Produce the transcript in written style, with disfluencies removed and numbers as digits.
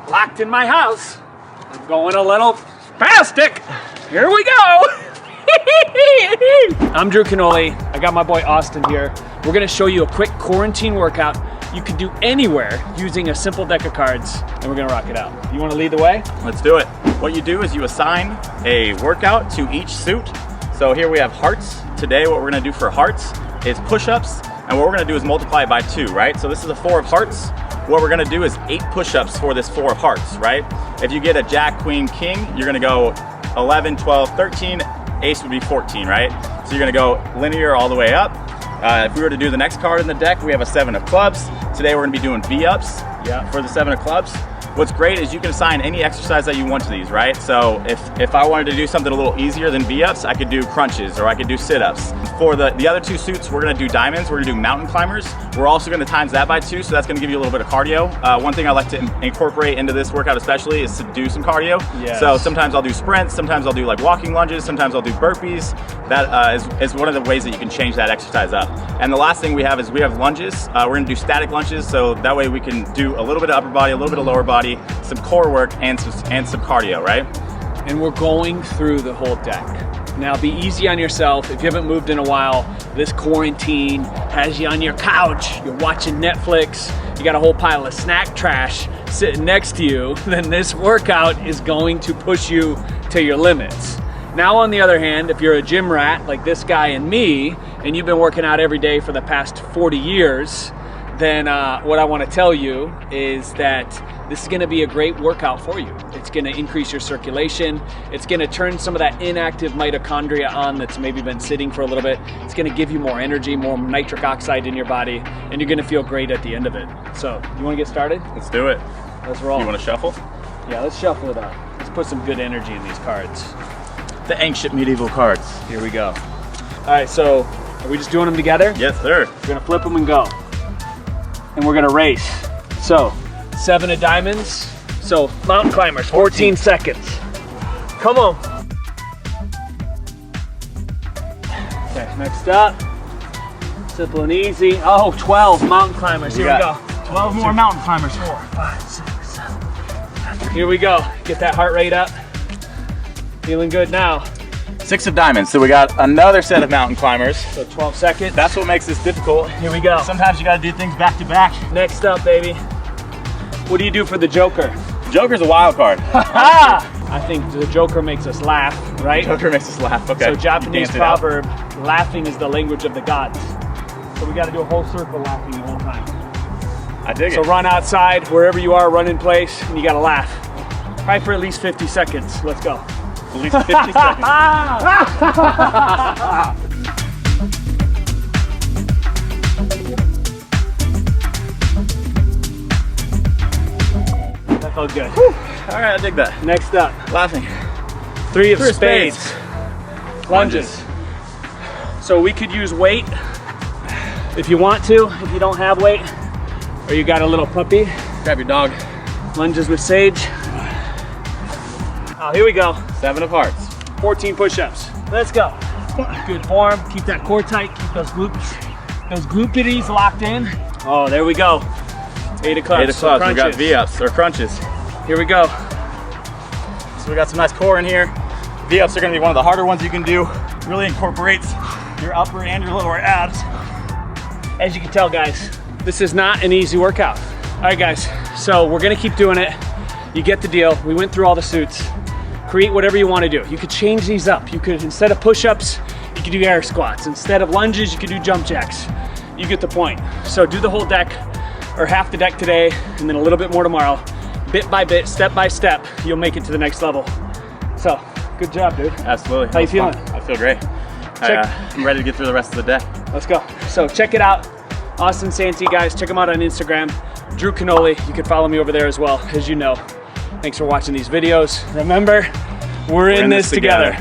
locked in my house. I'm going a little spastic. Here we go. I'm Drew Canole. I got my boy Austin here. We're gonna show you a quick quarantine workout you can do anywhere using a simple deck of cards, and we're gonna rock it out. You wanna lead the way? Let's do it. What you do is you assign a workout to each suit. So here we have hearts. Today what we're gonna do for hearts is push-ups, and what we're gonna do is multiply it by 2, right? So this is a 4 of hearts. What we're gonna do is 8 push-ups for this 4 of hearts, right? If you get a jack, queen, king, you're gonna go 11, 12, 13, ace would be 14, right? So you're gonna go linear all the way up. If we were to do the next card in the deck, we have a 7 of clubs. Today we're gonna be doing V-ups for the 7 of clubs. What's great is you can assign any exercise that you want to these, right? So if I wanted to do something a little easier than V-ups, I could do crunches or I could do sit-ups. For the other 2 suits, we're gonna do diamonds, we're gonna do mountain climbers. We're also gonna times that by 2, so that's gonna give you a little bit of cardio. One thing I like to incorporate into this workout especially is to do some cardio. Yes. So sometimes I'll do sprints, sometimes I'll do like walking lunges, sometimes I'll do burpees. That is one of the ways that you can change that exercise up. And the last thing we have is we have lunges. We're gonna do static lunges, so that way we can do a little bit of upper body, a little bit of lower body, some core work, and some cardio, right? And we're going through the whole deck. Now be easy on yourself. If you haven't moved in a while, this quarantine has you on your couch, you're watching Netflix, you got a whole pile of snack trash sitting next to you, then this workout is going to push you to your limits. Now on the other hand, if you're a gym rat like this guy and me, and you've been working out every day for the past 40 years, then what I want to tell you is that this is going to be a great workout for you. It's going to increase your circulation. It's going to turn some of that inactive mitochondria on that's maybe been sitting for a little bit. It's going to give you more energy, more nitric oxide in your body, and you're going to feel great at the end of it. So, you want to get started? Let's do it. Let's roll. You want to shuffle? Yeah, let's shuffle it up. Let's put some good energy in these cards. The ancient medieval cards. Here we go. All right, so are we just doing them together? Yes, sir. We're going to flip them and go. And we're going to race. So, 7 of diamonds. So, mountain climbers, 14 seconds. Come on. Okay, next up. Simple and easy. Oh, 12 mountain climbers. Here we go. 12 more mountain climbers. 4, 5, 6, 7. Here we go. Get that heart rate up. Feeling good now. 6 of diamonds. So we got another set of mountain climbers. So 12 seconds. That's what makes this difficult. Here we go. Sometimes you got to do things back to back. Next up, baby. What do you do for the Joker? Joker's a wild card. I think the Joker makes us laugh, right? Joker makes us laugh. Okay. So Japanese proverb, laughing is the language of the gods. So we got to do a whole circle laughing the whole time. I dig it. So run outside, wherever you are, run in place, and you got to laugh. Probably for at least 50 seconds. Let's go. At least 50 seconds. That felt good. Whew. All right, I dig that. Next up, Laughing. 3 of spades. Lunges. So we could use weight if you want to, if you don't have weight, or you got a little puppy. Grab your dog. Lunges with Sage. Oh, here we go. 7 of hearts. 14 push-ups. Let's go. Good form. Keep that core tight. Keep those glutes, those glutities locked in. Oh, there we go. 8 of clubs. 8 of clubs. We got V-ups or crunches. Here we go. So we got some nice core in here. V-ups are going to be one of the harder ones you can do. Really incorporates your upper and your lower abs. As you can tell, guys, this is not an easy workout. All right, guys. So we're going to keep doing it. You get the deal. We went through all the suits. Create whatever you want to do. You could change these up. You could, instead of push-ups, you could do air squats. Instead of lunges, you could do jump jacks. You get the point. So do the whole deck, or half the deck today, and then a little bit more tomorrow. Bit by bit, step by step, you'll make it to the next level. So, good job, dude. Absolutely. How you feeling? I feel great. I'm ready to get through the rest of the day. Let's go. So check it out. Austin Santee, guys. Check him out on Instagram. Drew Canole. You can follow me over there as well, as you know. Thanks for watching these videos. Remember, we're in this together.